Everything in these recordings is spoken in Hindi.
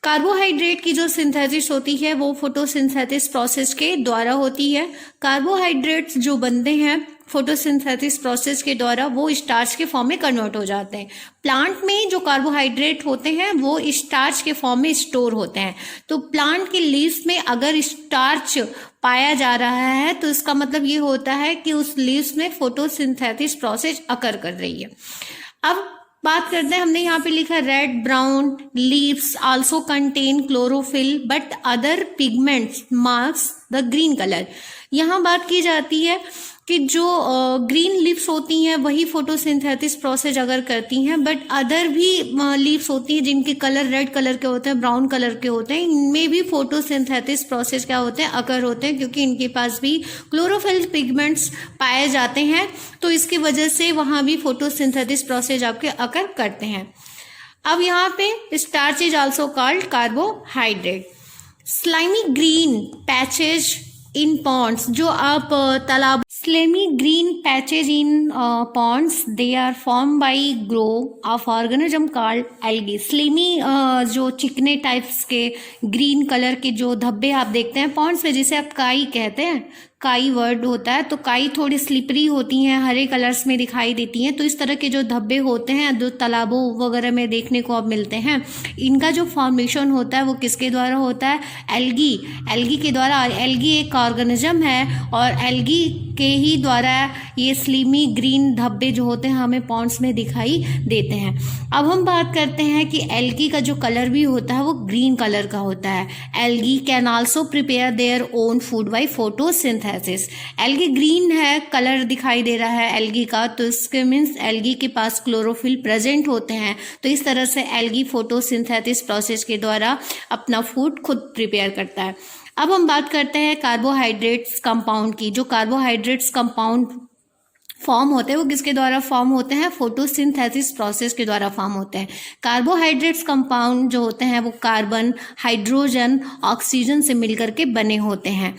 कार्बोहाइड्रेट की जो सिंथेसिस होती है वो फोटोसिंथेसिस प्रोसेस के द्वारा होती है। कार्बोहाइड्रेट्स जो बनते हैं फोटोसिंथेसिस प्रोसेस के द्वारा वो स्टार्च के फॉर्म में कन्वर्ट हो जाते हैं। प्लांट में जो कार्बोहाइड्रेट होते हैं वो स्टार्च के फॉर्म में स्टोर होते हैं। तो प्लांट के लीव्स में अगर स्टार्च पाया जा रहा है तो इसका मतलब ये होता है कि उस लीव्स में फोटोसिंथेसिस प्रोसेस अकर कर रही है। अब बात करते हैं, हमने यहाँ पे लिखा red brown leaves also contain chlorophyll but other pigments marks the green colour. यहाँ बात की जाती है कि जो ग्रीन लीव्स होती हैं वही फोटोसिंथेसिस प्रोसेस अगर करती हैं, बट अदर भी लीव्स होती हैं जिनके कलर रेड कलर के होते हैं, ब्राउन कलर के होते हैं, इनमें भी फोटोसिंथेसिस प्रोसेस क्या होते हैं, अकर होते हैं, क्योंकि इनके पास भी क्लोरोफिल पिगमेंट्स पाए जाते हैं। तो इसकी वजह से वहाँ भी फोटोसिंथेसिस प्रोसेस आपके अकर करते हैं। अब यहाँ पे starch is also called carbohydrate. Slimy green patches in ponds, जो आप तालाब slimy green patches in ponds they are form by grow of organism called algae. Slimy जो चिकने टाइप्स के ग्रीन कलर के जो धब्बे आप देखते हैं पॉन्ड्स में, जिसे आप काई कहते हैं, काई वर्ड होता है, तो काई थोड़ी स्लिपरी होती हैं, हरे कलर्स में दिखाई देती हैं। तो इस तरह के जो धब्बे होते हैं जो तालाबों वगैरह में देखने को अब मिलते हैं, इनका जो फॉर्मेशन होता है वो किसके द्वारा होता है, एल्गी के द्वारा। एल्गी एक ऑर्गेनिज्म है और एल्गी के ही द्वारा ये स्लिमी ग्रीन धब्बे जो होते हैं हमें पॉन्ड्स में दिखाई देते हैं। अब हम बात करते हैं कि एल्गी का जो कलर भी होता है वो ग्रीन कलर का होता है। Algae can also prepare their own food by photosynthesis. Algae green है, कलर दिखाई दे रहा है एल्गी का, तो इसके मीन्स एल्गी के पास क्लोरोफिल प्रेजेंट होते हैं। तो इस तरह से एल्गी फोटोसिंथेसिस प्रोसेस के द्वारा अपना फूड खुद प्रिपेयर करता है। अब हम बात करते हैं कार्बोहाइड्रेट्स कंपाउंड की। जो कार्बोहाइड्रेट्स कंपाउंड फॉर्म होते हैं वो किसके द्वारा फॉर्म होते हैं, फोटोसिंथेसिस प्रोसेस के द्वारा फॉर्म होते हैं। कार्बोहाइड्रेट्स कंपाउंड जो होते हैं वो कार्बन, हाइड्रोजन, ऑक्सीजन से मिलकर के बने होते हैं।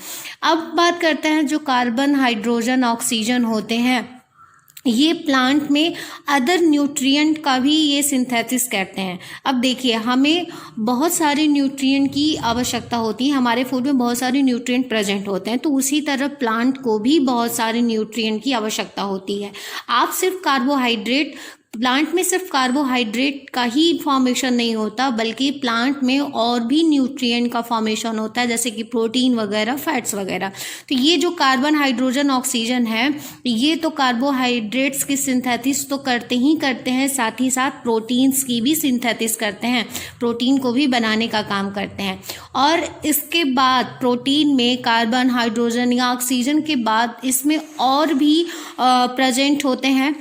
अब बात करते हैं जो कार्बन, हाइड्रोजन, ऑक्सीजन होते हैं, ये प्लांट में अदर न्यूट्रिएंट का भी ये सिंथेसिस करते हैं। अब देखिए, हमें बहुत सारे न्यूट्रिएंट की आवश्यकता होती है, हमारे फूड में बहुत सारे न्यूट्रिएंट प्रेजेंट होते हैं, तो उसी तरह प्लांट को भी बहुत सारे न्यूट्रिएंट की आवश्यकता होती है। आप सिर्फ कार्बोहाइड्रेट, प्लांट में सिर्फ कार्बोहाइड्रेट का ही फॉर्मेशन नहीं होता, बल्कि प्लांट में और भी न्यूट्रिएंट का फॉर्मेशन होता है, जैसे कि प्रोटीन वगैरह, फैट्स वगैरह। तो ये जो कार्बन, हाइड्रोजन, ऑक्सीजन है, ये तो कार्बोहाइड्रेट्स की सिंथेसिस तो करते ही करते हैं, साथ ही साथ प्रोटीन्स की भी सिंथेसिस करते हैं, प्रोटीन को भी बनाने का काम करते हैं। और इसके बाद प्रोटीन में कार्बन, हाइड्रोजन या ऑक्सीजन के बाद इसमें और भी प्रेजेंट होते हैं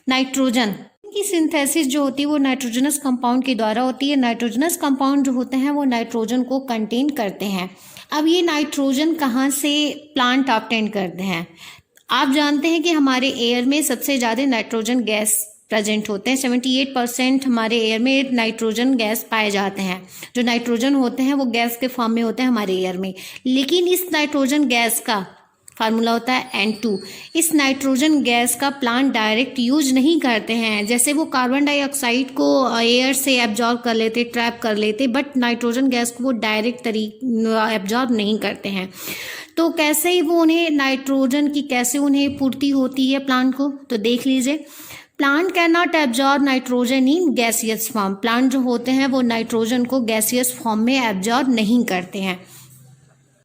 नाइट्रोजन की सिंथेसिस जो होती है वो नाइट्रोजनस कंपाउंड के द्वारा होती है। नाइट्रोजनस कंपाउंड जो होते हैं वो नाइट्रोजन को कंटेन करते हैं। अब ये नाइट्रोजन कहाँ से प्लांट ऑब्टेन करते हैं? आप जानते हैं कि हमारे एयर में सबसे ज़्यादा नाइट्रोजन गैस प्रेजेंट होते हैं। 78% हमारे एयर में नाइट्रोजन गैस पाए जाते हैं। जो नाइट्रोजन होते हैं वो गैस के फॉर्म में होते हैं हमारे एयर में, लेकिन इस नाइट्रोजन गैस का फार्मूला होता है N2। इस नाइट्रोजन गैस का प्लांट डायरेक्ट यूज नहीं करते हैं, जैसे वो कार्बन डाइऑक्साइड को एयर से एब्जॉर्ब कर लेते, ट्रैप कर लेते, बट नाइट्रोजन गैस को वो डायरेक्ट एब्जॉर्ब नहीं करते हैं। तो कैसे ही वो उन्हें नाइट्रोजन की कैसे उन्हें पूर्ति होती है प्लांट को, तो देख लीजिए। Plant can not absorb nitrogen in gaseous form. Plant जो होते हैं वो नाइट्रोजन को गैसियस फॉर्म में एब्जॉर्ब नहीं करते हैं।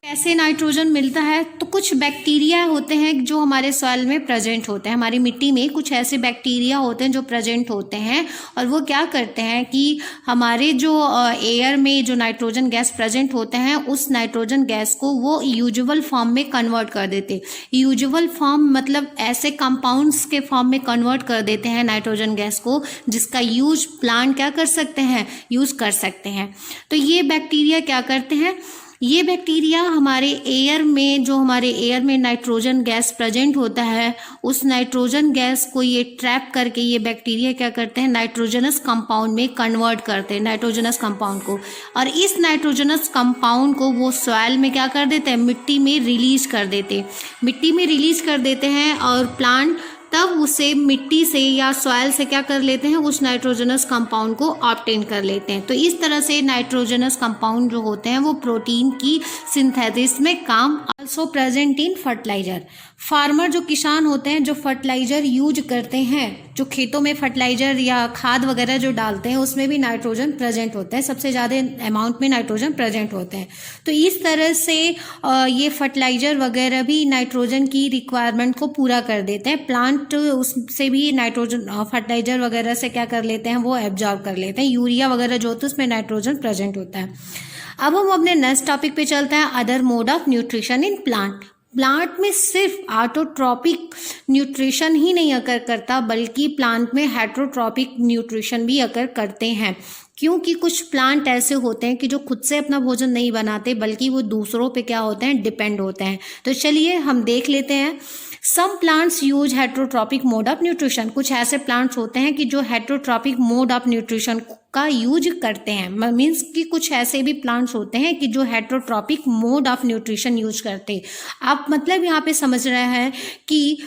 कैसे नाइट्रोजन मिलता है? तो कुछ बैक्टीरिया होते हैं जो हमारे सॉइल में प्रेजेंट होते हैं, हमारी मिट्टी में कुछ ऐसे बैक्टीरिया होते हैं जो प्रेजेंट होते हैं, और वो क्या करते हैं कि हमारे जो एयर में जो नाइट्रोजन गैस प्रेजेंट होते हैं उस नाइट्रोजन गैस को वो यूजुअल फॉर्म में कन्वर्ट कर देते। यूजुअल फॉर्म मतलब ऐसे कंपाउंड्स के फॉर्म में कन्वर्ट कर देते हैं नाइट्रोजन गैस को, जिसका यूज प्लांट क्या कर सकते हैं, यूज कर सकते हैं। तो ये बैक्टीरिया क्या करते हैं, ये बैक्टीरिया हमारे एयर में, जो हमारे एयर में नाइट्रोजन गैस प्रेजेंट होता है, उस नाइट्रोजन गैस को ये ट्रैप करके ये बैक्टीरिया क्या करते हैं, नाइट्रोजनस कंपाउंड में कन्वर्ट करते हैं, नाइट्रोजनस कंपाउंड को। और इस नाइट्रोजनस कंपाउंड को वो सॉइल में क्या कर देते हैं, मिट्टी में रिलीज कर देते, मिट्टी में रिलीज कर देते हैं, और प्लांट तब उसे मिट्टी से या सॉइल से क्या कर लेते हैं, उस नाइट्रोजनस कंपाउंड को ऑब्टेन कर लेते हैं। तो इस तरह से नाइट्रोजनस कंपाउंड जो होते हैं वो प्रोटीन की सिंथेसिस में काम। Also present in fertiliser. Farmer जो किसान होते हैं जो फर्टिलाइजर यूज करते हैं, जो खेतों में फर्टिलाइजर या खाद वगैरह जो डालते हैं उसमें भी नाइट्रोजन प्रेजेंट होता है, सबसे ज़्यादा अमाउंट में नाइट्रोजन प्रेजेंट होते हैं। तो इस तरह से ये फर्टिलाइजर वगैरह भी नाइट्रोजन की रिक्वायरमेंट को पूरा कर देते हैं। प्लांट उससे भी नाइट्रोजन फर्टिलाइजर वगैरह से क्या कर लेते हैं, वो एब्जॉर्ब कर लेते हैं। यूरिया वगैरह जो होता है उसमें नाइट्रोजन प्रेजेंट होता है। अब हम अपने नेक्स्ट टॉपिक पे चलते हैं, other mode of nutrition in plant. Plant में सिर्फ ऑटोट्रॉपिक न्यूट्रिशन ही नहीं अकर करता, बल्कि प्लांट में हेटरोट्रॉपिक न्यूट्रिशन भी अकर करते हैं, क्योंकि कुछ प्लांट ऐसे होते हैं कि जो खुद से अपना भोजन नहीं बनाते, बल्कि वो दूसरों पे क्या होते हैं, डिपेंड होते हैं। तो चलिए हम देख लेते हैं। Some plants use heterotrophic mode of nutrition. कुछ ऐसे प्लांट्स होते हैं कि जो हेटरोट्रॉपिक मोड ऑफ न्यूट्रिशन का यूज करते हैं। मीन्स कि कुछ ऐसे भी प्लांट्स होते हैं कि जो heterotrophic mode of nutrition use करते हैं। आप मतलब यहाँ पे समझ रहे हैं कि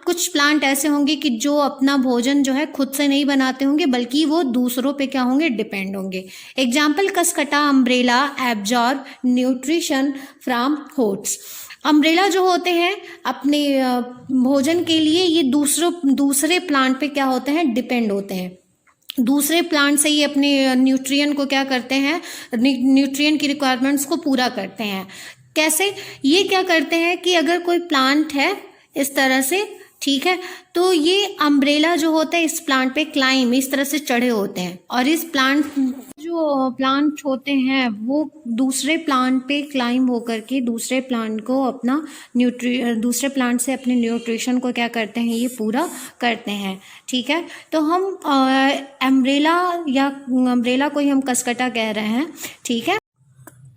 कुछ प्लांट ऐसे होंगे कि जो अपना भोजन जो है खुद से नहीं बनाते होंगे, बल्कि वो दूसरों पे क्या होंगे, डिपेंड होंगे। Example, Cuscuta umbrella absorb nutrition from hosts. Umbrella जो होते हैं अपने भोजन के लिए ये दूसरे प्लांट पे क्या होते हैं, डिपेंड होते हैं। दूसरे प्लांट से ही अपने न्यूट्रिएंट को क्या करते हैं, न्यूट्रिएंट की रिक्वायरमेंट्स को पूरा करते हैं। कैसे? ये क्या करते हैं कि अगर कोई प्लांट है इस तरह से, ठीक है, तो ये अम्ब्रेला जो होता है इस प्लांट पे क्लाइम इस तरह से चढ़े होते हैं, और इस जो प्लांट होते हैं वो दूसरे प्लांट पे क्लाइम होकर के दूसरे प्लांट को अपना दूसरे प्लांट से अपने न्यूट्रिशन को क्या करते हैं, ये पूरा करते हैं। ठीक है, तो हम अम्ब्रेला को ही हम कसकटा कह रहे हैं। ठीक है,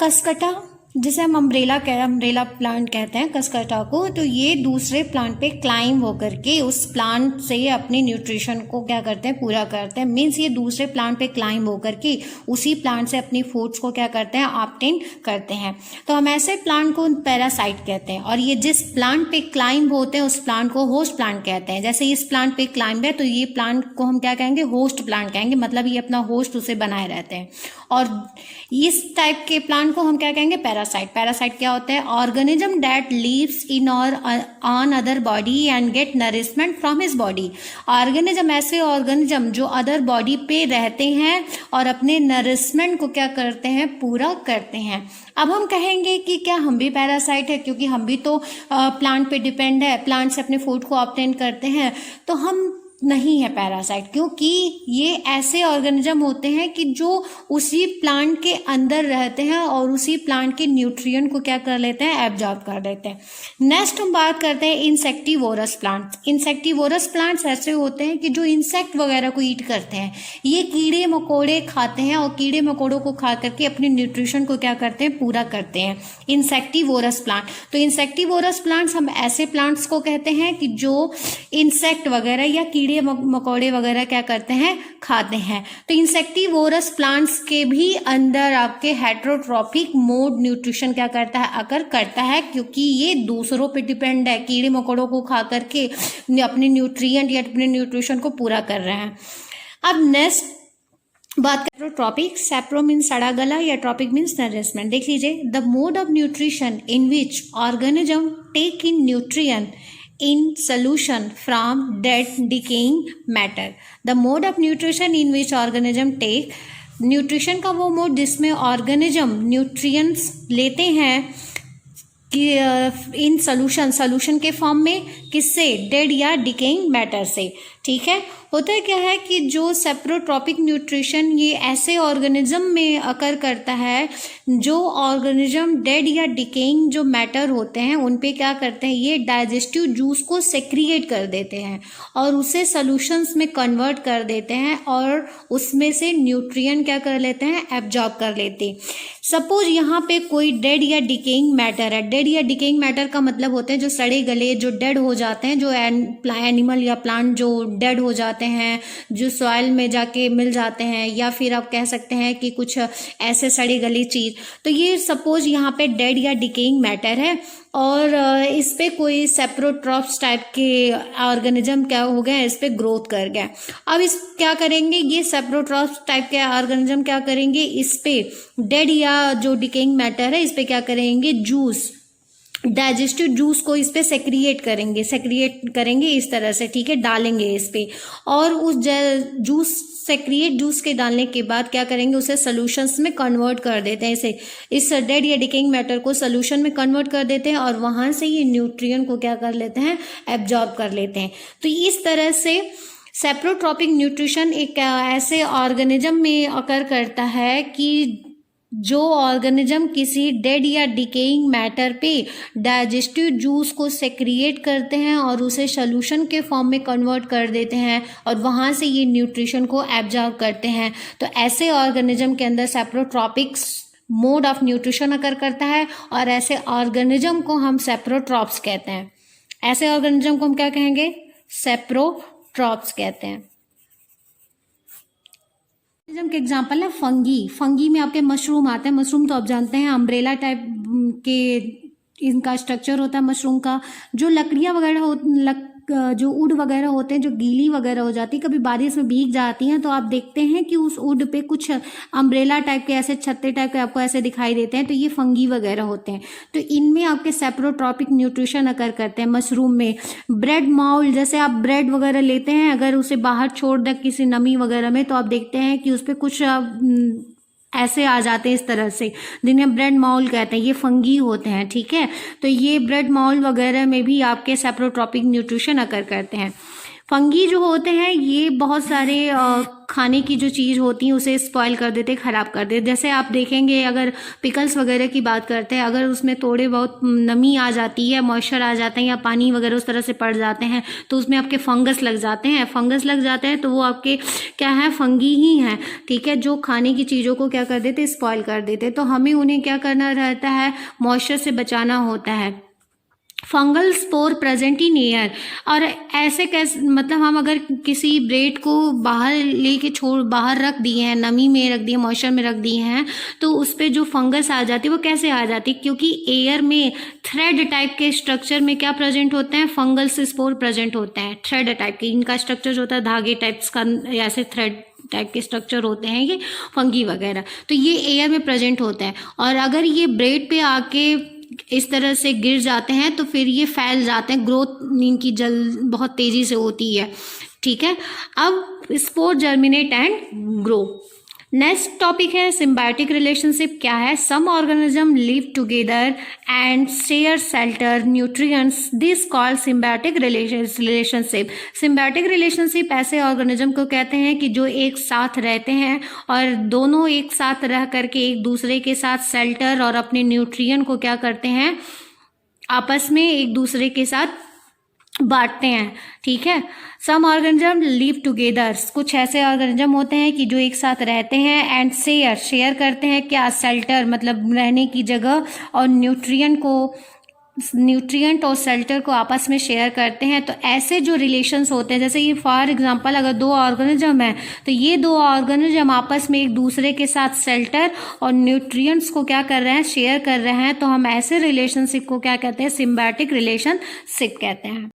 कसकटा जिसे हम अम्ब्रेला प्लांट कहते हैं, कसकटा को, तो ये दूसरे प्लांट पे क्लाइम होकर के उस प्लांट से अपने न्यूट्रिशन को क्या करते हैं, पूरा करते हैं। मीन्स ये दूसरे प्लांट पे क्लाइम होकर के उसी प्लांट से अपनी फूड्स को क्या करते हैं, ऑब्टेन करते हैं। तो हम ऐसे प्लांट को पैरासाइट कहते हैं, और ये जिस प्लांट पे क्लाइम होते हैं उस प्लांट को होस्ट प्लांट कहते हैं। जैसे इस प्लांट पे क्लाइम है तो ये प्लांट को हम क्या कहेंगे, होस्ट प्लांट कहेंगे, मतलब ये अपना होस्ट उसे बनाए रहते हैं। और इस टाइप के प्लांट को हम क्या कहेंगे, पैरासाइट क्या होता है, ऑर्गेनिज्म दैट लिव्स इन और on other body and get nourishment from his body. Organism ऐसे ऑर्गेनिज्म जो अदर बॉडी पे रहते हैं और अपने नरिशमेंट को क्या करते हैं, पूरा करते हैं। अब हम कहेंगे कि क्या हम भी पैरासाइट है, क्योंकि हम भी तो प्लांट पे डिपेंड है, प्लांट से अपने फूड को ऑब्टेन करते हैं। तो हम नहीं है पैरासाइट, क्योंकि ये ऐसे ऑर्गेनिज्म होते हैं कि जो उसी प्लांट के अंदर रहते हैं और उसी प्लांट के न्यूट्रिएंट को क्या कर लेते हैं, एब्जॉर्ब कर लेते हैं। नेक्स्ट हम बात करते हैं इंसेक्टिवोरस प्लांट्स। इंसेक्टिवोरस प्लांट्स ऐसे होते हैं कि जो इंसेक्ट वगैरह को ईट करते हैं। ये कीड़े मकोड़े खाते हैं और कीड़े मकोड़ों को खा करके अपने न्यूट्रिशन को क्या करते हैं, पूरा करते हैं। इंसेक्टिवोरस प्लांट, तो इंसेक्टिवोरस प्लांट्स हम ऐसे प्लांट्स को कहते हैं कि जो इंसेक्ट वगैरह या कीड़े मकोड़े वगैरह क्या करते हैं, खाते हैं। तो इंसेक्टिवोरस प्लांट्स के भी अंदर आपके हेटरोट्रॉपिक मोड न्यूट्रिशन क्या करता है, अकर करता है, क्योंकि ये दूसरों पे डिपेंड है, कीड़े मकोड़ों को खा करके अपने न्यूट्रिएंट या अपने न्यूट्रिशन को पूरा कर रहे हैं। अब नेक्स्ट बात करो ट्रॉपिक। सैप्रो मीन्स सड़ा गला या ट्रॉपिक मीन्स नरिशमेंट। देख लीजिए, the mode of nutrition in which organism take in nutrient in solution from dead decaying matter. The mode of nutrition in which organism take, nutrition का वो मोड जिसमें ऑर्गेनिज्म न्यूट्रिएंट्स लेते हैं कि इन सॉल्यूशन के फॉर्म में, किससे, डेड या डिकेइंग मैटर से। ठीक है, होता है क्या है कि जो सेप्रोट्रॉपिक न्यूट्रिशन ये ऐसे ऑर्गेनिज्म में अकर करता है जो ऑर्गेनिज्म डेड या डिकेइंग जो मैटर होते हैं उन पे क्या करते हैं, ये डाइजेस्टिव जूस को सेक्रिएट कर देते हैं और उसे सॉल्यूशंस में कन्वर्ट कर देते हैं और उसमें से न्यूट्रिएंट क्या कर लेते हैं, एब्जॉर्ब कर लेते हैं। सपोज यहाँ पे कोई डेड या डिकेइंग मैटर है। डेड या डिकेइंग मैटर का मतलब होते हैं जो सड़े गले, जो डेड हो जाते हैं, जो एनिमल या प्लांट जो डेड हो जाते जाते हैं, जो सॉइल में जाके मिल जाते हैं, या फिर आप कह सकते हैं कि कुछ ऐसे सड़ी गली चीज़। तो ये सपोज यहाँ पे डेड या डिकेइंग मैटर है और इस पे कोई सेप्रोट्रॉप्स टाइप के ऑर्गेनिज्म क्या हो गए, इस पे ग्रोथ कर गया। अब इस क्या करेंगे, ये सेप्रोट्रॉप्स टाइप के ऑर्गेनिज्म क्या करेंगे, इस पे डेड या जो डिकेइंग मैटर है इस पे क्या करेंगे, जूस, डाइजेस्टिव जूस को इस पे सेक्रिएट करेंगे इस तरह से, ठीक है, डालेंगे इस पे। और उस जूस के डालने के बाद क्या करेंगे, उसे सोल्यूशंस में कन्वर्ट कर देते हैं। इस डेड या डिकेइंग मैटर को सोल्यूशन में कन्वर्ट कर देते हैं और वहां से ये न्यूट्रिएंट को क्या कर लेते हैं, एब्जॉर्ब कर लेते हैं। तो इस तरह से सेप्रोट्रॉपिक न्यूट्रिशन एक ऐसे ऑर्गेनिज्म में अकर करता है कि जो ऑर्गेनिज्म किसी डेड या डिकेइंग मैटर पे डाइजेस्टिव जूस को सेक्रिएट करते हैं और उसे सोल्यूशन के फॉर्म में कन्वर्ट कर देते हैं और वहाँ से ये न्यूट्रिशन को एब्जॉर्ब करते हैं। तो ऐसे ऑर्गेनिज्म के अंदर सेप्रोट्रॉपिक मोड ऑफ न्यूट्रिशन अकर करता है और ऐसे ऑर्गेनिज्म को हम सेप्रोट्रॉप्स कहते हैं। ऐसे ऑर्गेनिज्म को हम क्या कहेंगे, सेप्रोट्रॉप्स कहते हैं। के एग्जाम्पल है फंगी में आपके मशरूम आते हैं। मशरूम तो आप जानते हैं अम्ब्रेला टाइप के इनका स्ट्रक्चर होता है मशरूम का। जो लकड़ियाँ वगैरह जो वुड वगैरह होते हैं, जो गीली वगैरह हो जाती है, कभी बारिश में भीग जाती हैं, तो आप देखते हैं कि उस वुड पे कुछ अम्ब्रेला टाइप के ऐसे छत्ते टाइप के आपको ऐसे दिखाई देते हैं, तो ये फंगी वगैरह होते हैं। तो इनमें आपके सेप्रोट्रॉपिक न्यूट्रिशन अकर करते हैं। मशरूम में ब्रेड माउल, जैसे आप ब्रेड वगैरह लेते हैं, अगर उसे बाहर छोड़ दें किसी नमी वगैरह में, तो आप देखते हैं कि उस पर कुछ ऐसे आ जाते हैं इस तरह से, जिन्हें ब्रेड माउल कहते हैं। ये फंगी होते हैं, ठीक है। तो ये ब्रेड माउल वगैरह में भी आपके सेप्रोट्रॉपिक न्यूट्रिशन अकर करते हैं। फंगी जो होते हैं ये बहुत सारे खाने की जो चीज़ होती है उसे स्पॉइल कर देते, ख़राब कर देते। जैसे आप देखेंगे, अगर पिकल्स वगैरह की बात करते हैं, अगर उसमें थोड़े बहुत नमी आ जाती है, मॉइस्चर आ जाता है या पानी वगैरह उस तरह से पड़ जाते हैं, तो उसमें आपके फंगस लग जाते हैं। तो वो आपके क्या है, फंगी ही हैं, ठीक है, जो खाने की चीज़ों को क्या कर देते, स्पॉइल कर देते। तो हमें उन्हें क्या करना रहता है, मॉइस्चर से बचाना होता है। Fungal spore present in air, और ऐसे कैसे, मतलब हम अगर किसी ब्रेड को बाहर रख दिए हैं, नमी में रख दिए, मॉइस्चर में रख दिए हैं, तो उस पर जो फंगस आ जाती है वो कैसे आ जाती है, क्योंकि एयर में थ्रेड टाइप के स्ट्रक्चर में क्या प्रेजेंट होते हैं, फंगल स्पोर प्रेजेंट होते हैं। थ्रेड टाइप के इनका स्ट्रक्चर जो होता है, धागे टाइप्स का, ऐसे थ्रेड टाइप के स्ट्रक्चर होते हैं ये फंगी वगैरह। तो ये एयर में प्रेजेंट होता है, और अगर ये ब्रेड पे आके इस तरह से गिर जाते हैं तो फिर ये फैल जाते हैं, ग्रोथ इनकी बहुत तेजी से होती है, ठीक है। अब spore germinate and grow. Next topic है सिम्बायोटिक रिलेशनशिप क्या है। Some organism live together and share shelter nutrients, this called symbiotic relationship. Symbiotic relationship ऐसे ऑर्गेनिज्म को कहते हैं कि जो एक साथ रहते हैं और दोनों एक साथ रह करके एक दूसरे के साथ शेल्टर और अपने न्यूट्रिएंट को क्या करते हैं, आपस में एक दूसरे के साथ बांटते हैं, ठीक है। सम ऑर्गेनिज्म लिव टुगेदर, कुछ ऐसे ऑर्गेनिज्म होते हैं कि जो एक साथ रहते हैं, एंड शेयर करते हैं क्या, शेल्टर मतलब रहने की जगह, और न्यूट्रिएंट और शेल्टर को आपस में शेयर करते हैं। तो ऐसे जो रिलेशंस होते हैं, जैसे ये फॉर एग्जांपल अगर दो ऑर्गेनिज्म है, तो ये दो ऑर्गेनिज्म आपस में एक दूसरे के साथ शेल्टर और न्यूट्रिएंट्स को क्या कर रहे हैं, शेयर कर रहे हैं, तो हम ऐसे रिलेशनशिप को क्या कहते हैं, सिम्बायोटिक रिलेशनशिप कहते हैं।